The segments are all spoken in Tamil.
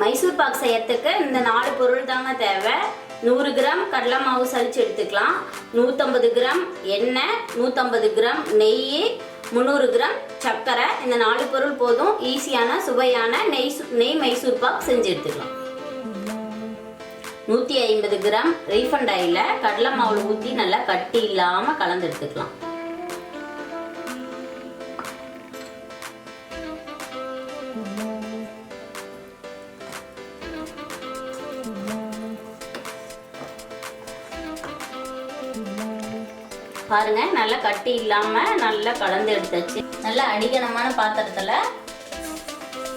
மைசூர் பாக் செய்யறதுக்கு இந்த 4 பொருள் தாங்க தேவை. 100 கிராம் கடலை மாவு சலிச்சு எடுத்துக்கலாம், 150 கிராம் எண்ணெய், 150 கிராம் நெய், 300 கிராம் சர்க்கரை. இந்த 4 பொருள் போதும். ஈஸியான சுவையான நெய் மைசூர் பாக் செஞ்சு எடுத்துக்கலாம். 150 கிராம் ரீஃபண்ட் ஆயில கடலை மாவுல ஊற்றி நல்லா கட்டி இல்லாம கலந்து எடுத்துக்கலாம். பாருங்க, நல்லா கட்டி இல்லாம நல்லா கலந்து எடுத்தாச்சு. நல்லா அடிகனமான பாத்திரத்துல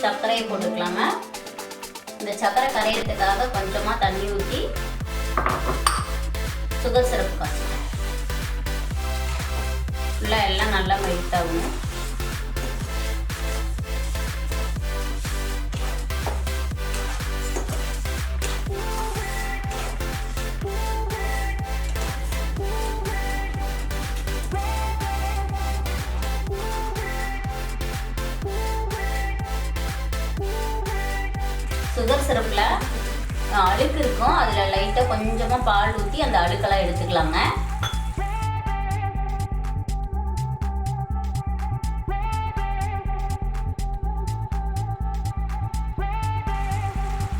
சர்க்கரையை போட்டுக்கலாங்க. இந்த சர்க்கரை கரையிறதுக்காக கொஞ்சமா தண்ணி ஊற்றி சுகர் சிரப்பு காய்ச்சலாம். ஃபுல்லாக எல்லாம் நல்லா மெல்ட் ஆகணும். சுகர் சிரப்பில் அழுக்கு இருக்கும், அதில் லைட்டாக கொஞ்சமாக பால் ஊற்றி அந்த அழுக்கெல்லாம் எடுத்துக்கலாங்க.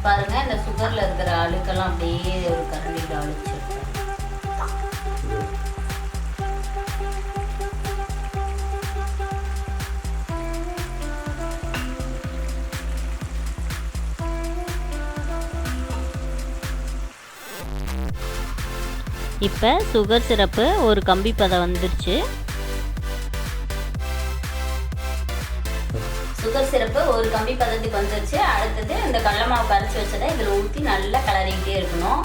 பாருங்க, இந்த சுகரில் இருக்கிற அழுக்கெல்லாம் அப்படியே ஒரு கரண்டியில் அழிச்சிருக்கோம். இப்போ சுகர் சிரப்பு ஒரு கம்பி பதம் வந்துருச்சு. சுகர் சிரப்பு ஒரு கம்பி பதத்துக்கு வந்துருச்சு. அடுத்தது இந்த கடலை மாவு கரைச்சி வச்சதை இதில் ஊற்றி நல்லா கிளறிக்கிட்டே இருக்கணும்.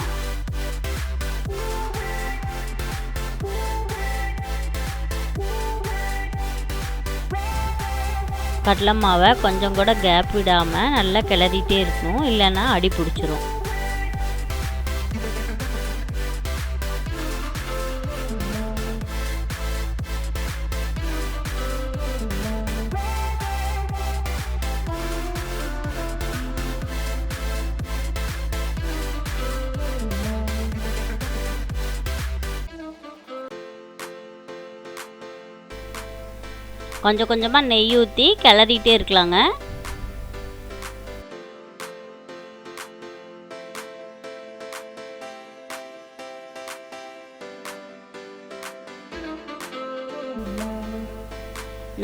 கடலை மாவை கொஞ்சம் கூட கேப் விடாமல் நல்லா கிளறிட்டே இருக்கணும், இல்லைன்னா அடி பிடிச்சிரும். கொஞ்சம் கொஞ்சமாக நெய் ஊற்றி கிளறிட்டே இருக்கலாங்க.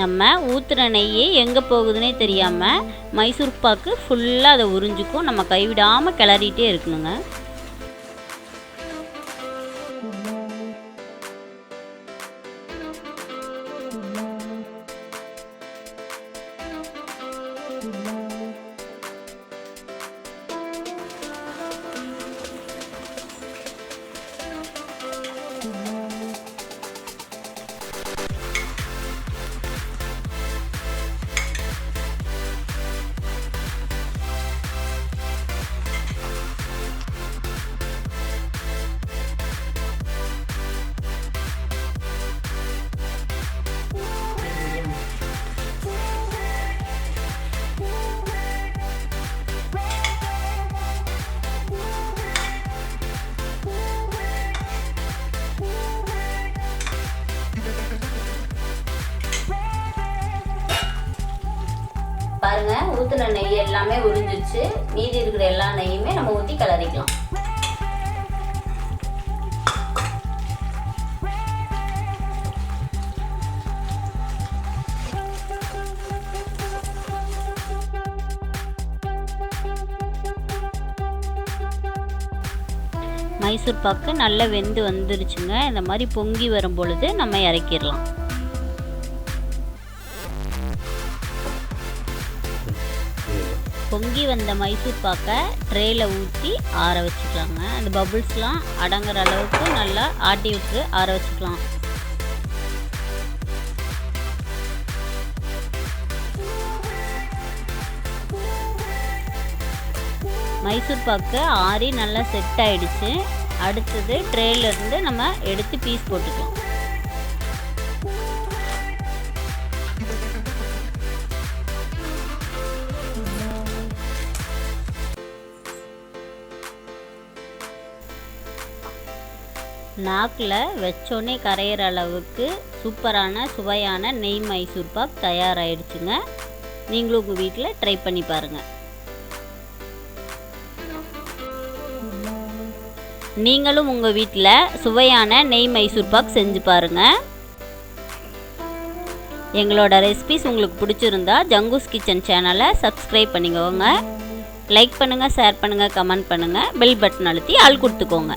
நம்ம ஊற்றுற நெய் எங்கே போகுதுன்னே தெரியாமல் மைசூர் பாக்கு ஃபுல்லாக அதை உறிஞ்சிக்கும். நம்ம கைவிடாமல் கிளறிட்டே இருக்கணுங்க. பாருங்க, ஊத்துன நெய் எல்லாமே உறிஞ்சிச்சு. மீதி இருக்கிற எல்லா நெய்யுமே நம்ம ஊற்றி கிளறிக்கலாம். மைசூர் பாக்கு நல்லா வெந்து வந்துருச்சுங்க. இந்த மாதிரி பொங்கி வரும் பொழுது நம்ம இறக்கிடலாம். பொங்கி வந்த மைசூர் பாக்கை ட்ரேயில் ஊற்றி ஆற வச்சுக்கலாங்க. அந்த பபுள்ஸ்லாம் அடங்குற அளவுக்கு நல்லா ஆட்டி விட்டு ஆற வச்சுக்கலாம். மைசூர் பாக்கு ஆறி நல்லா செட் ஆயிடுச்சு. அடுத்தது ட்ரேலேருந்து நம்ம எடுத்து பீஸ் போட்டுக்கலாம். நாக்கில் வச்சோன்னே கரையிற அளவுக்கு சூப்பரான சுவையான நெய் மைசூர் பாக் தயாராகிடுச்சுங்க. நீங்களும் உங்கள் வீட்டில் ட்ரை பண்ணி பாருங்கள். நீங்களும் உங்கள் வீட்டில் சுவையான நெய் மைசூர் பாக் செஞ்சு பாருங்கள். எங்களோட ரெசிபிஸ் உங்களுக்கு பிடிச்சிருந்தா ஜங்கூஸ் கிச்சன் சேனலை சப்ஸ்கிரைப் பண்ணிக்கோங்க. லைக் பண்ணுங்கள், ஷேர் பண்ணுங்கள், கமெண்ட் பண்ணுங்கள், பெல் பட்டன் அழுத்தி ஆள் கொடுத்துக்கோங்க.